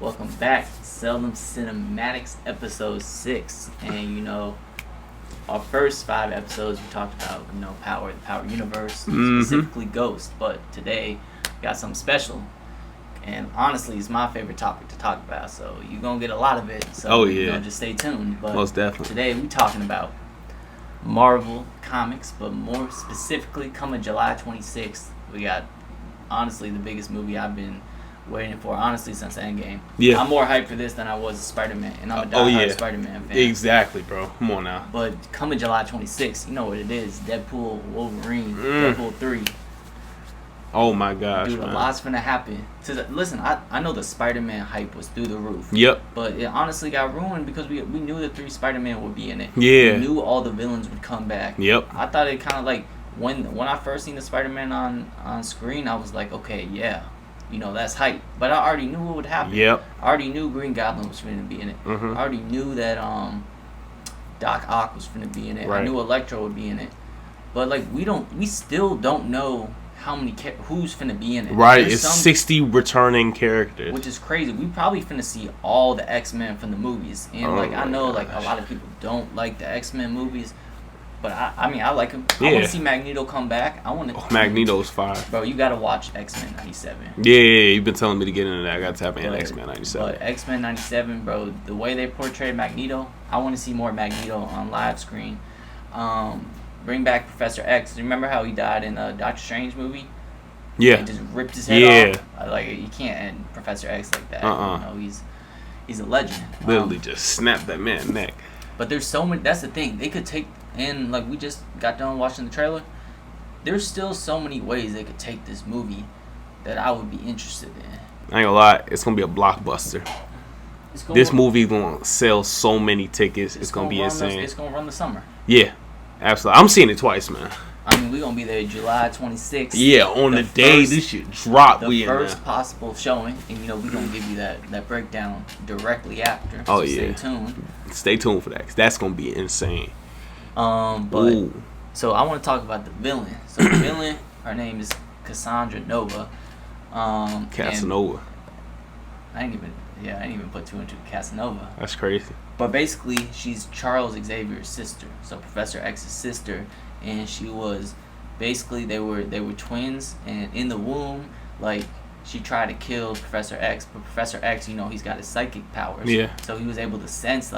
Welcome back, Seldom Cinematics, episode 6. And our first 5 episodes we talked about, power, the power universe, specifically Ghost. But today, we got something special. And honestly, it's my favorite topic to talk about. So you're going to get a lot of it. So just stay tuned. But most definitely. Today, we're talking about Marvel Comics, but more specifically, coming July 26th, we got, honestly, the biggest movie I've been waiting for, honestly, since Endgame. Yeah. I'm more hyped for this than I was Spider-Man, and I'm a diehard Spider-Man fan. Exactly, bro. Come on now. But coming July 26th, you know what it is. Deadpool, Wolverine, Deadpool 3. Oh, my gosh, Dude, man. a lot's finna happen. Listen, I know the Spider-Man hype was through the roof. Yep. But it honestly got ruined because we knew the 3 Spider-Man would be in it. Yeah. We knew all the villains would come back. Yep. I thought it kind of like, when I first seen the Spider-Man on screen, I was like, okay, yeah. That's hype. But I already knew what would happen. Yep. I already knew Green Goblin was going to be in it. Mm-hmm. I already knew that Doc Ock was going to be in it. Right. I knew Electro would be in it. But we still don't know how many who's finna be in it. Right, it's 60 returning characters, which is crazy. We probably finna see all the X-Men from the movies, and I know a lot of people don't like the X-Men movies, but I like them. Yeah. I want to see Magneto come back. I want to. Magneto's fire, bro. You gotta watch X-Men '97. Yeah, you've been telling me to get into that. I got to tap in X-Men '97. But X-Men '97, bro, the way they portrayed Magneto, I want to see more Magneto on live screen. Bring back Professor X. Remember how he died in the Doctor Strange movie? Yeah. He just ripped his head off. You can't end Professor X like that. He's a legend. Literally just snapped that man's neck. But there's so many. That's the thing. They could take, and we just got done watching the trailer. There's still so many ways they could take this movie that I would be interested in. I ain't gonna lie, it's gonna be a blockbuster. This movie gonna sell so many tickets. It's gonna be insane. It's gonna run the summer. Yeah. Absolutely. I'm seeing it twice, man. I mean, we're going to be there July 26th. Yeah, on the day this shit drop. The first possible showing. And, we're going to give you that breakdown directly after. Oh, so yeah. Stay tuned. Stay tuned for that, because that's going to be insane. So I want to talk about the villain. So the villain, her name is Cassandra Nova. Casanova. I didn't even put 2 and 2. Casanova. That's crazy. But basically, she's Charles Xavier's sister, so Professor X's sister, and she was basically they were twins, and in the womb, she tried to kill Professor X, but Professor X, he's got his psychic powers, so he was able to sense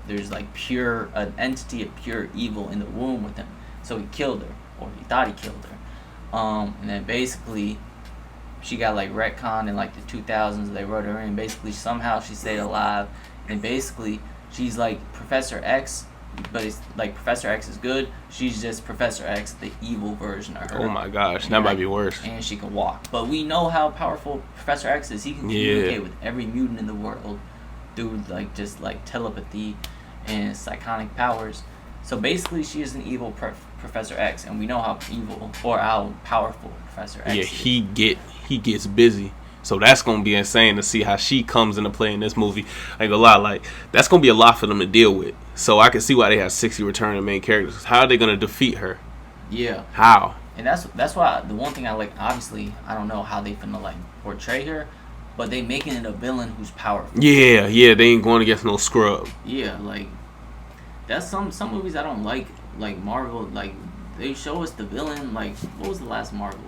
there's an entity of pure evil in the womb with him, so he killed her, or he thought he killed her, and then basically she got retconned in the 2000s. They wrote her in. Basically, somehow she stayed alive, and basically she's like Professor X, but it's Professor X is good. She's just Professor X, the evil version of her. Oh my gosh, that might be worse. And she can walk. But we know how powerful Professor X is. He can communicate with every mutant in the world through just telepathy and psychonic powers. So basically, she is an evil Professor X, and we know how evil or how powerful Professor X is. Yeah, he gets busy. So that's going to be insane to see how she comes into play in this movie. I ain't gonna lie, that's going to be a lot for them to deal with. So I can see why they have 60 returning main characters. How are they going to defeat her? Yeah. How? And that's why the one thing I like, obviously, I don't know how they finna portray her, but they making it a villain who's powerful. Yeah, they ain't going against no scrub. Yeah, that's some movies I don't like Marvel, they show us the villain, what was the last Marvel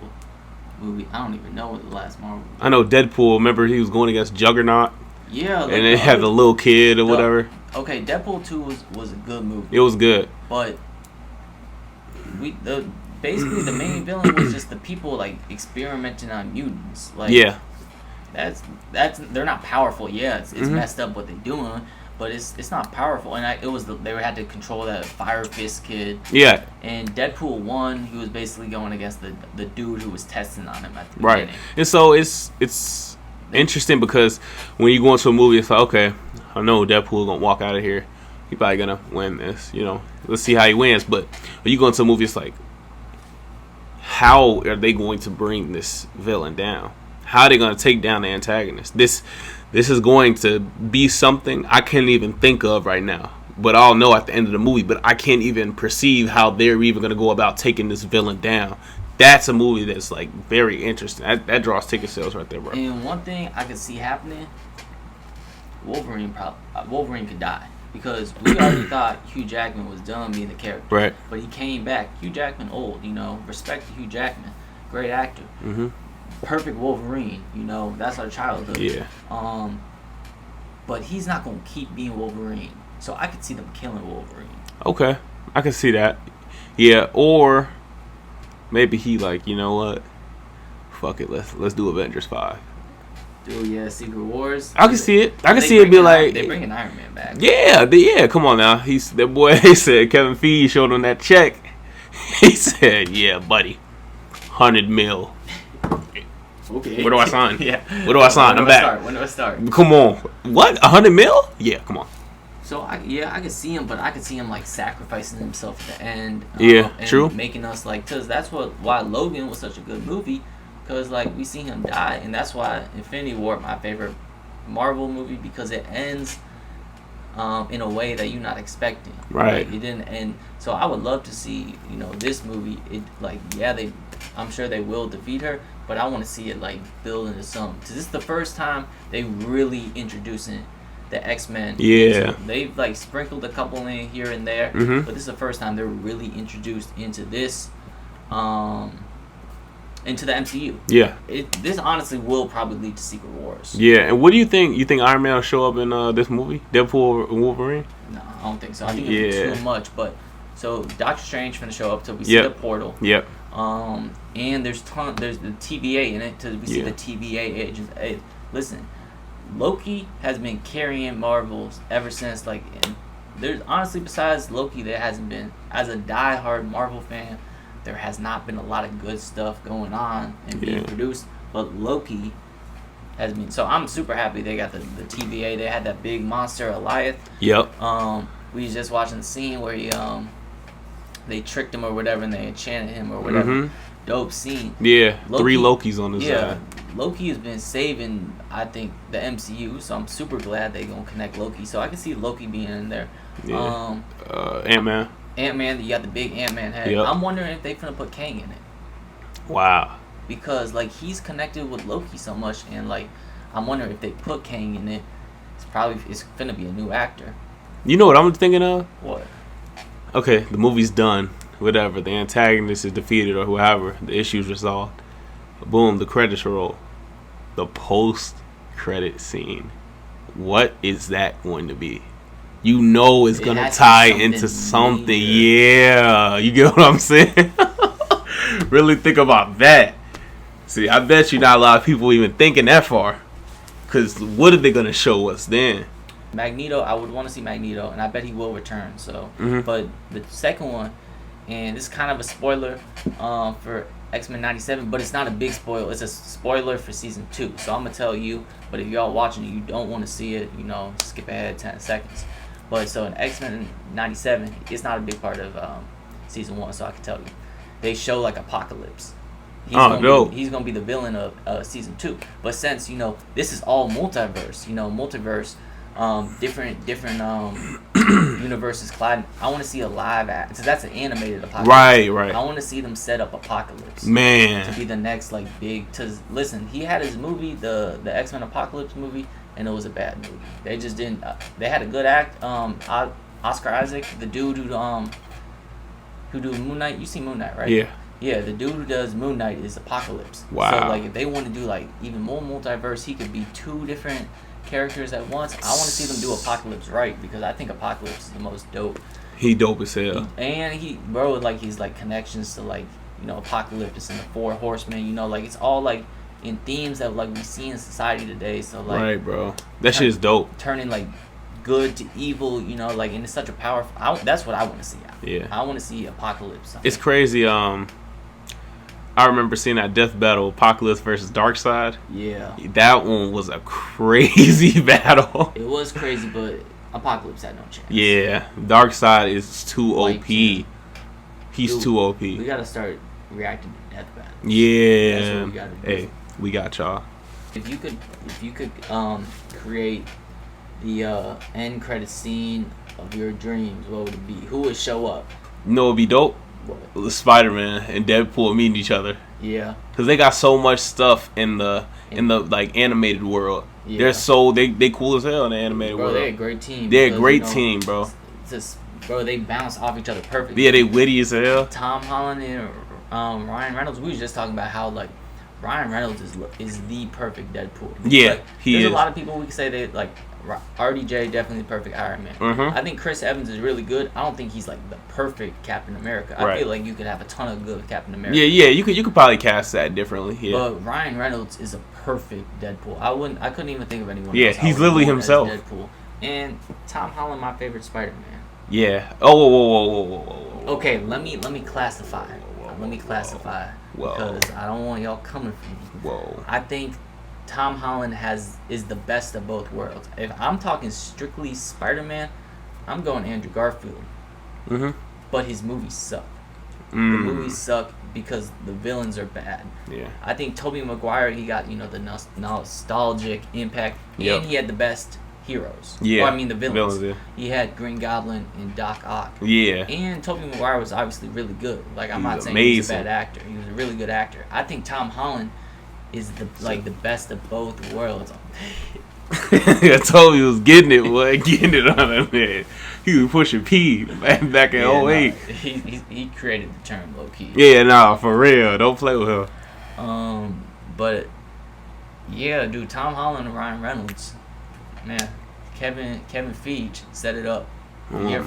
movie? I don't even know what the last Marvel movie. I know Deadpool. Remember he was going against Juggernaut? Yeah. And they had the little kid or whatever. Okay, Deadpool 2 was a good movie. It was good. But basically the main villain was just the people experimenting on mutants. That's they're not powerful. Yeah, it's messed up what they're doing. But it's not powerful, and they had to control that Fire Fist kid. Yeah. And Deadpool 1, he was basically going against the dude who was testing on him at the beginning. Right. And so it's interesting because when you go into a movie, it's okay, I know Deadpool gonna walk out of here. He probably gonna win this. Let's see how he wins. But when you go into a movie, it's how are they going to bring this villain down? How are they gonna take down the antagonist? This is going to be something I can't even think of right now. But I'll know at the end of the movie. But I can't even perceive how they're even going to go about taking this villain down. That's a movie that's very interesting. That draws ticket sales right there, bro. And one thing I could see happening Wolverine could die because we already thought Hugh Jackman was done being the character. Right. But he came back. Hugh Jackman old, respect to Hugh Jackman, great actor. Mm-hmm. Perfect Wolverine, that's our childhood. Yeah. But he's not gonna keep being Wolverine, so I could see them killing Wolverine. Okay, I can see that. Yeah, or maybe he like, you know what? Fuck it, let's do Avengers 5. Dude, yeah, Secret Wars. I can see it. I can see it be like they bringing Iron Man back. Yeah. Come on now. That boy. He said Kevin Feige showed him that check. He said, "Yeah, buddy, 100 mil." Okay. Where do I sign? Yeah. Where do I sign? I'm back. When do I start? Come on. What? 100 mil? Yeah. Come on. So I could see him, but I could see him like sacrificing himself at the end. Yeah. And True. Making us like, cause that's why Logan was such a good movie, cause like we see him die, and that's why Infinity War my favorite Marvel movie because it ends in a way that you're not expecting. Right. Like, it didn't end. So I would love to see this movie. It I'm sure they will defeat her, but I want to see it like build into something. Cause this is the first time they really introducing the X-Men. Yeah. They've like sprinkled a couple in here and there, Mm-hmm. but this is the first time they're really introduced into this, into the MCU. Yeah. This honestly will probably lead to Secret Wars. Yeah. And what do you think? You think Iron Man will show up in this movie, Deadpool and Wolverine? No, I don't think so. I think it'll be too much. But so Doctor Strange finna show up till we see the portal. Yep. And there's the TVA in it till we see the TVA agents. Hey, listen, Loki has been carrying Marvels ever since. Like, and there's honestly besides Loki, there hasn't been. As a diehard Marvel fan, there has not been a lot of good stuff going on and being produced. But Loki has been. So I'm super happy they got the TVA. They had that big monster Goliath. Yep. We was just watching the scene where he they tricked him or whatever and they enchanted him or whatever. Mm-hmm. Dope scene. Yeah. Loki, 3 Lokis on his side. Loki has been saving, I think, the MCU, so I'm super glad they gonna connect Loki. So I can see Loki being in there. Yeah. Ant-Man. Ant-Man, you got the big Ant-Man head. Yep. I'm wondering if they finna put Kang in it. Wow. Because like he's connected with Loki so much, and like I'm wondering if they put Kang in it. It's finna be a new actor. You know what I'm thinking of? What? Okay, the movie's done. Whatever, the antagonist is defeated or whoever, the issue's resolved. Boom, the credits roll. The post-credit scene. What is that going to be? You know it's going to tie into something. Major. Yeah, you get what I'm saying? Really think about that. See, I bet you not a lot of people even thinking that far. Because what are they going to show us then? Magneto, I would want to see Magneto, and I bet he will return. So, But the second one, and this is kind of a spoiler for X-Men 97, but it's not a big spoiler. It's a spoiler for season 2. So I'm gonna tell you. But if y'all watching it, you don't want to see it, skip ahead 10 seconds. But so in X-Men 97, it's not a big part of season 1. So I can tell you, they show like Apocalypse. He's gonna be the villain of season 2. But since this is all multiverse, different universes colliding. I want to see a live act because that's an animated Apocalypse. Right. I want to see them set up Apocalypse. Man, to be the next like big. Listen, he had his movie, the X-Men Apocalypse movie, and it was a bad movie. They just didn't. They had a good act. Oscar Isaac, the dude who do Moon Knight. You see Moon Knight, right? Yeah. Yeah, the dude who does Moon Knight is Apocalypse. Wow. So like, if they want to do like even more multiverse, he could be 2 different characters at once. I want to see them do Apocalypse right because I think Apocalypse is the most dope. He dope as hell. He's like connections to like Apocalypse and the 4 Horsemen. Like it's all like in themes that like we see in society today. So like right, bro, that shit is dope. Turning like good to evil, like and it's such a powerful. That's what I want to see. Yeah, I want to see Apocalypse. It's crazy. I remember seeing that death battle, Apocalypse versus Darkseid. Yeah. That one was a crazy battle. It was crazy, but Apocalypse had no chance. Yeah. Darkseid is too OP. He's too OP. We gotta start reacting to death battles. Yeah. That's what we gotta do. Hey, we got y'all. If you could create the end credit scene of your dreams, what would it be? Who would show up? You know what would be dope? What? Spider-Man and Deadpool meeting each other. Yeah. Because they got so much stuff in the like animated world. Yeah. They cool as hell in the animated world. They're a great team. They're a great team, bro. Bro, they bounce off each other perfectly. Yeah, they witty as hell. Tom Holland and Ryan Reynolds. We was just talking about how like Ryan Reynolds is the perfect Deadpool. Yeah, like, he is. There's a lot of people we can say they like. RDJ definitely the perfect Iron Man. Mm-hmm. I think Chris Evans is really good. I don't think he's like the perfect Captain America. I feel like you could have a ton of good Captain America. Yeah, you could probably cast that differently. Yeah. But Ryan Reynolds is a perfect Deadpool. I couldn't even think of anyone else. Yeah, he's literally himself. Deadpool. And Tom Holland, my favorite Spider-Man. Yeah. Oh, whoa. Okay, let me classify. Let me classify because I don't want y'all coming for me. Whoa. I think Tom Holland is the best of both worlds. If I'm talking strictly Spider-Man, I'm going Andrew Garfield. Mm-hmm. But his movies suck. The movies suck because the villains are bad. Yeah. I think Tobey Maguire, he got the nostalgic impact, and he had the best heroes. Yeah. Or, I mean the villains. He had Green Goblin and Doc Ock. Yeah. And Tobey Maguire was obviously really good. Like I'm not saying he was a bad actor. He was a really good actor. I think Tom Holland is the best of both worlds. I told you he was getting it, boy. Getting it on him, man. He was pushing P back in 08. Nah, he created the term low key. Yeah, nah, for real. Don't play with him. But yeah, dude, Tom Holland and Ryan Reynolds, man. Kevin Feige set it up. Man,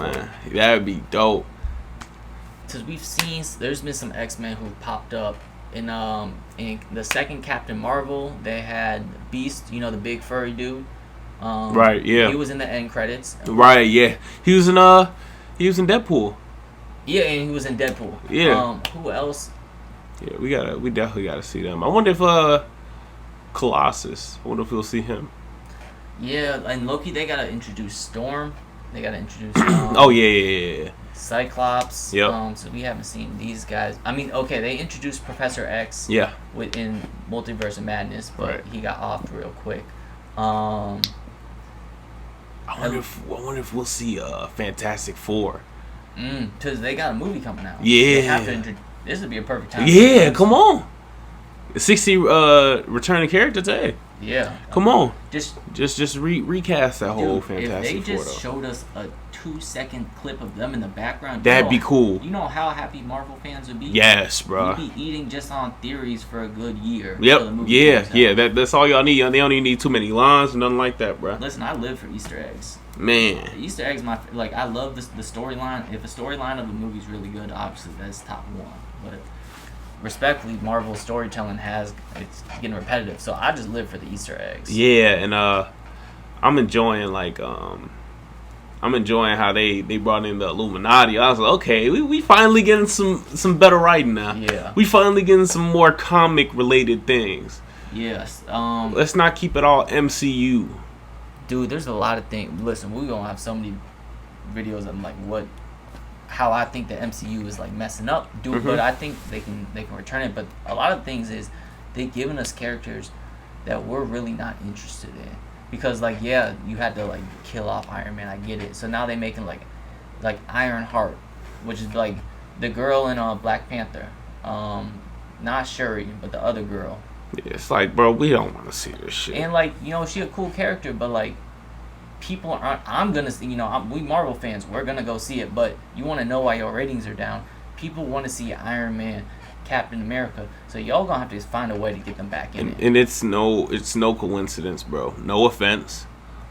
that would be dope. Because we've seen, there's been some X-Men who popped up. In the second Captain Marvel, they had Beast, the big furry dude. Right, yeah. He was in the end credits. Right, yeah. He was in Deadpool. Yeah, and he was in Deadpool. Yeah. Who else? Yeah, we definitely gotta see them. I wonder if Colossus. I wonder if we'll see him. Yeah, and Loki, they gotta introduce Storm. They gotta introduce. Oh yeah. Cyclops. Yep. So we haven't seen these guys. I mean, okay, they introduced Professor X. Yeah. Within Multiverse of Madness, but he got off real quick. I wonder if we'll see Fantastic Four. Because they got a movie coming out. Yeah. They have to this would be a perfect time. Yeah, come on. 60 returning character today. Yeah. Come on. Just recast that whole Fantastic Four. If they just showed us a 2-second clip of them in the background, that'd be cool. You know how happy Marvel fans would be? Yes, bro. We'd be eating just on theories for a good year. Yep. Yeah. That's all y'all need. They don't even need too many lines, nothing like that, bro. Listen, I live for Easter eggs. Man. The Easter eggs, I love the storyline. If a storyline of the movie's really good, obviously that's top one. But respectfully, Marvel's storytelling it's getting repetitive. So I just live for the Easter eggs. Yeah, and I'm enjoying how they brought in the Illuminati. I was like, okay, we finally getting some better writing now. Yeah. We finally getting some more comic related things. Yes. Let's not keep it all MCU. Dude, there's a lot of things. Listen, we're gonna have so many videos of how I think the MCU is messing up. Dude, but I think they can return it. But a lot of things is they've given us characters that we're really not interested in. Because you had to kill off Iron Man, I get it. So now they making like Ironheart, which is the girl in Black Panther. Not Shuri, but the other girl. Yeah, it's bro, we don't want to see this shit. And she a cool character, but people aren't. I'm gonna see. We Marvel fans, we're gonna go see it. But you want to know why your ratings are down? People want to see Iron Man, Captain America. So y'all gonna have to find a way to get them back in it. And it's no coincidence, bro. No offense.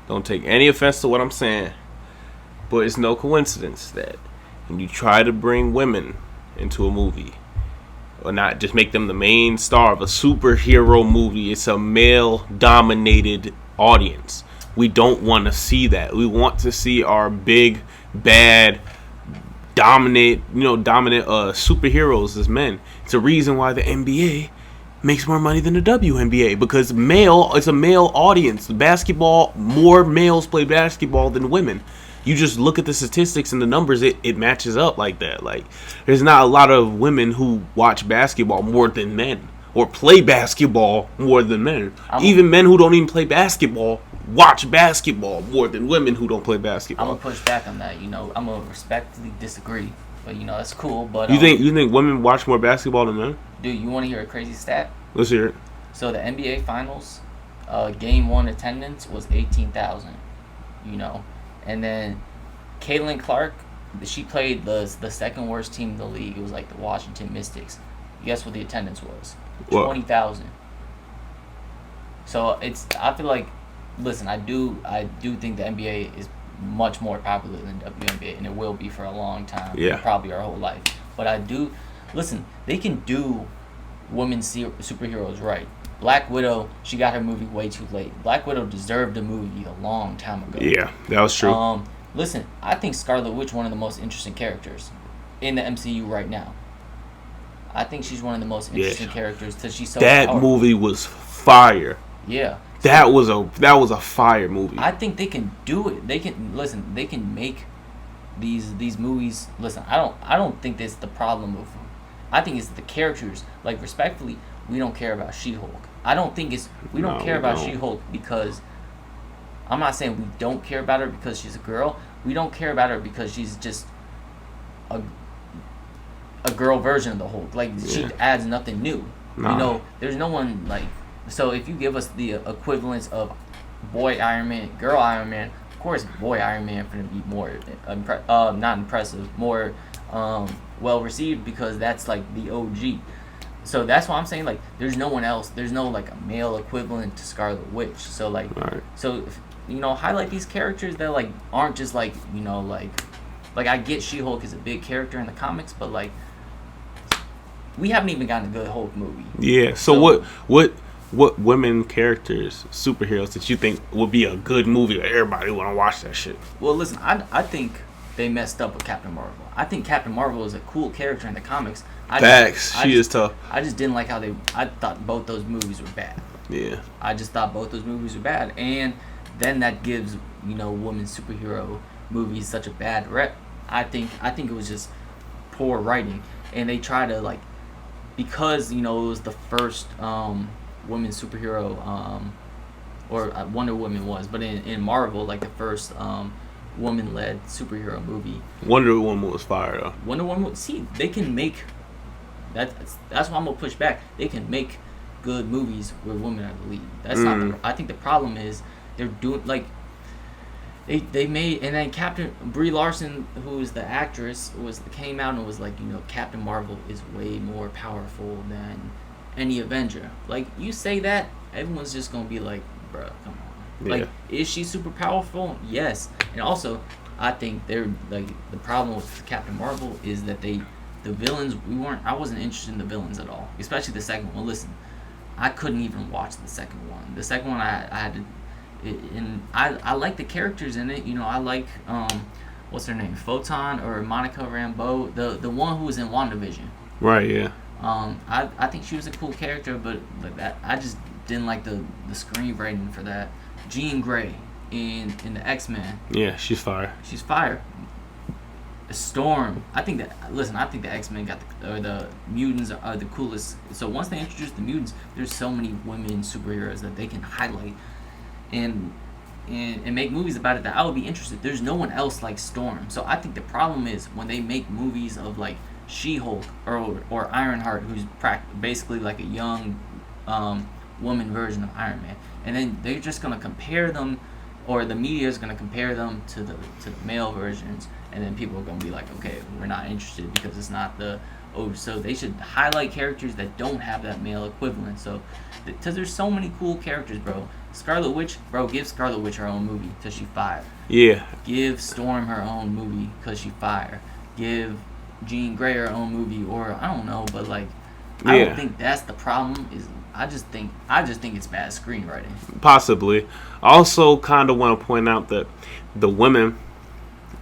Don't take any offense to what I'm saying. But it's no coincidence that when you try to bring women into a movie, or not just make them the main star of a superhero movie, it's a male-dominated audience. We don't want to see that. We want to see our big, bad, dominant superheroes as men. It's a reason why the NBA makes more money than the WNBA, because it's a male audience. Basketball, more males play basketball than women. You just look at the statistics and the numbers, it matches up like that. There's not a lot of women who watch basketball more than men, or play basketball more than men. Even men who don't even play basketball watch basketball more than women who don't play basketball. I'm gonna push back on that. I'm gonna respectfully disagree, but that's cool. But you think women watch more basketball than men? Dude, you want to hear a crazy stat? Let's hear it. So the NBA Finals, Game 1 attendance was 18,000. You know, and then Caitlin Clark, she played the second worst team in the league. It was like the Washington Mystics. Guess what the attendance was? 20,000. So I feel like, listen, I do think the NBA is much more popular than WNBA, and it will be for a long time. Yeah. Probably our whole life. But I do, listen, they can do women's superheroes right. Black Widow, she got her movie way too late. Black Widow deserved a movie a long time ago. Yeah, that was true. Listen, I think Scarlet Witch one of the most interesting characters in the MCU right now. I think she's one of the most interesting characters because she's so powerful. Movie was fire. Yeah. That was a fire movie. I think they can do it. They can make these movies. Listen, I don't think that's the problem of them. I think it's the characters. Like, respectfully, we don't care about She-Hulk. I don't think we don't care about She-Hulk because I'm not saying we don't care about her because she's a girl. We don't care about her because she's just a girl version of the Hulk. Like, she adds nothing new. Nah. You know, there's no one like. So if you give us the equivalence of boy Iron Man, girl Iron Man, of course boy Iron Man going to be more not impressive, more well received because that's like the OG. So that's why I'm saying, like, there's no one else. There's no like a male equivalent to Scarlet Witch. So like, so if, you know, highlight these characters that like aren't just like, you know, like I get She-Hulk is a big character in the comics, but like we haven't even gotten a good Hulk movie. Yeah. So what women characters, superheroes that you think would be a good movie that everybody want to watch that shit? Well, listen, I think they messed up with Captain Marvel. I think Captain Marvel is a cool character in the comics. She is tough. I just didn't like how I thought both those movies were bad. Yeah. I just thought both those movies were bad. And then that gives, you know, women's superhero movies such a bad rep. I think it was just poor writing. And they try to, like, because, you know, it was the first women's superhero, or Wonder Woman was, but in Marvel, like the first woman-led superhero movie. Wonder Woman was fire though. Wonder Woman, see, they can make that. That's why I'm gonna push back. They can make good movies where women are the lead. That's not. I think the problem is they're doing like they made, and then Captain Brie Larson, who is the actress, came out and was like, you know, Captain Marvel is way more powerful than any Avenger. Like, you say that, everyone's just gonna be like, bruh, come on. Yeah. Like, is she super powerful? Yes. And also, I think they're like, the problem with Captain Marvel is that the villains, I wasn't interested in the villains at all, especially the second one. Listen, I couldn't even watch the second one. The second one I had to, and I like the characters in it. You know, I like what's her name, Photon or Monica Rambeau, the one who was in WandaVision. Right. Yeah. I think she was a cool character, but like that, I just didn't like the screenwriting for that. Jean Grey in the X-Men. Yeah, she's fire. She's fire. Storm. I think the X-Men got the mutants are the coolest. So once they introduce the mutants, there's so many women superheroes that they can highlight and make movies about it that I would be interested. There's no one else like Storm. So I think the problem is when they make movies of like She-Hulk or Ironheart, who's basically like a young woman version of Iron Man, and then they're just gonna compare them, or the media is gonna compare them to the male versions, and then people are gonna be like, okay, we're not interested because it's not the so they should highlight characters that don't have that male equivalent. So because there's so many cool characters, bro. Scarlet Witch, bro, give Scarlet Witch her own movie because she fire. Yeah. Give Storm her own movie because she fire. Give Jean Grey her own movie, or I don't know, but like I don't think that's the problem. I just think it's bad screenwriting. Possibly. I also kind of want to point out that the women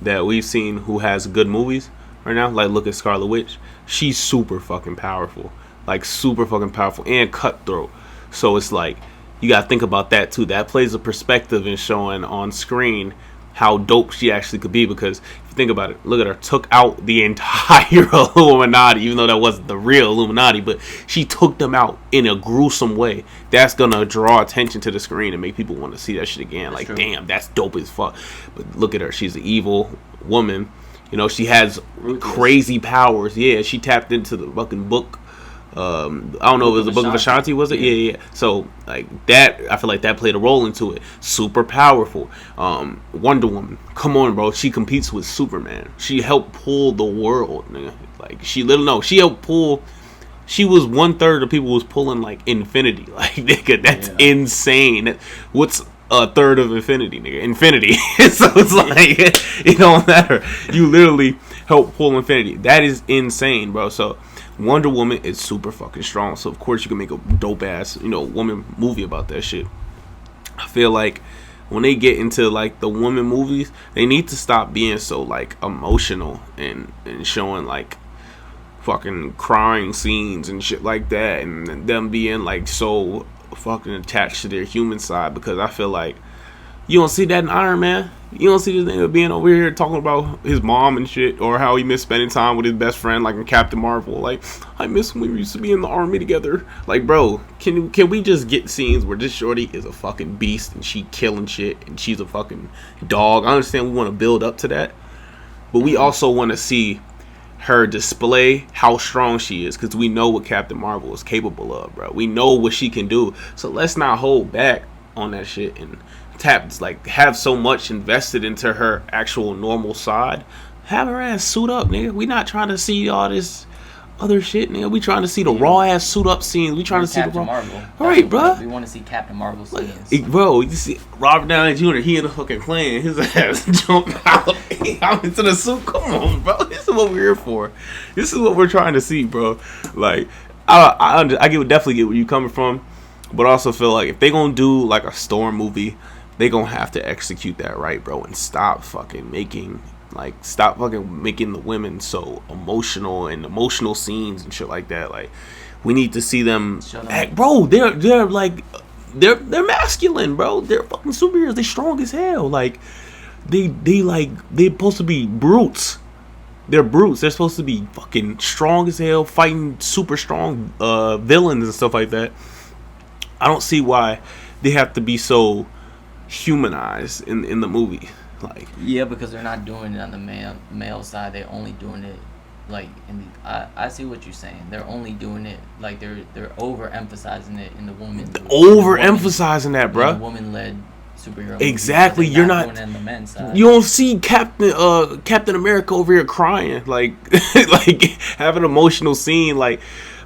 that we've seen who has good movies right now, like look at Scarlet Witch, she's super fucking powerful, like super fucking powerful and cutthroat. So it's like you gotta think about that too. That plays a perspective in showing on screen how dope she actually could be, because if you think about it, look at her, took out the entire Illuminati, even though that wasn't the real Illuminati, but she took them out in a gruesome way. That's gonna draw attention to the screen and make people want to see that shit again. That's like, true. Damn, that's dope as fuck. But look at her, she's an evil woman. You know, she has crazy powers. Yeah, she tapped into the fucking book I don't know if it was the Book of Ashanti, was it? Yeah. So like that, I feel like that played a role into it. Super powerful. Wonder Woman, come on, bro. She competes with Superman. She helped pull the world, nigga. Like she helped pull. She was 1/3 of people was pulling like Infinity. Like nigga, that's insane. What's a third of Infinity, nigga? Infinity. So it's like it don't matter. You literally help pull Infinity. That is insane, bro. So Wonder Woman is super fucking strong. So of course you can make a dope ass, woman movie about that shit. I feel like when they get into like the woman movies, they need to stop being so like emotional and showing like fucking crying scenes and shit like that, and them being like so fucking attached to their human side, because I feel like you don't see that in Iron Man. You don't see this nigga being over here talking about his mom and shit, or how he missed spending time with his best friend, like in Captain Marvel. Like, I miss when we used to be in the army together. Like, bro, can we just get scenes where this shorty is a fucking beast and she killing shit and she's a fucking dog? I understand we want to build up to that, but we also want to see her display how strong she is, because we know what Captain Marvel is capable of, bro. We know what she can do. So let's not hold back on that shit and have so much invested into her actual normal side. Have her ass suit up, nigga. We not trying to see all this other shit, nigga. We trying to see the raw ass suit up scenes. We trying to see Captain the raw. Marvel. All right, bro. We want to see Captain Marvel scenes. Bro, you see Robert Downey Jr. He in the fucking plane. His ass jump out into the suit. Come on, bro. This is what we're here for. This is what we're trying to see, bro. Like, I definitely get where you coming from, but I also feel like if they gonna do like a Storm movie, they gonna have to execute that right, bro, and stop fucking making the women so emotional and emotional scenes and shit like that. Like, we need to see them act, bro. They're like they're masculine, bro. They're fucking superheroes. They're strong as hell. Like they're supposed to be brutes. They're brutes. They're supposed to be fucking strong as hell, fighting super strong villains and stuff like that. I don't see why they have to be so humanized in the movie. Like, yeah, because they're not doing it on the male side. They're only doing it like I see what you're saying. They're only doing it like they're overemphasizing it in the woman. Overemphasizing that, bro. Woman-led superhero. Exactly. You're not doing it on the men's side. You don't see Captain America over here crying, like like have an emotional scene. Like,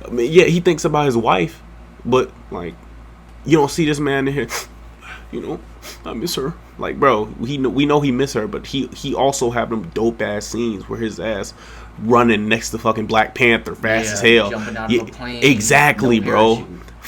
I mean, yeah, he thinks about his wife, but like you don't see this man in here. I miss her. Like, bro, we know he miss her, but he also have them dope ass scenes where his ass running next to fucking Black Panther fast as hell. Jumping out of a plane, exactly, bro.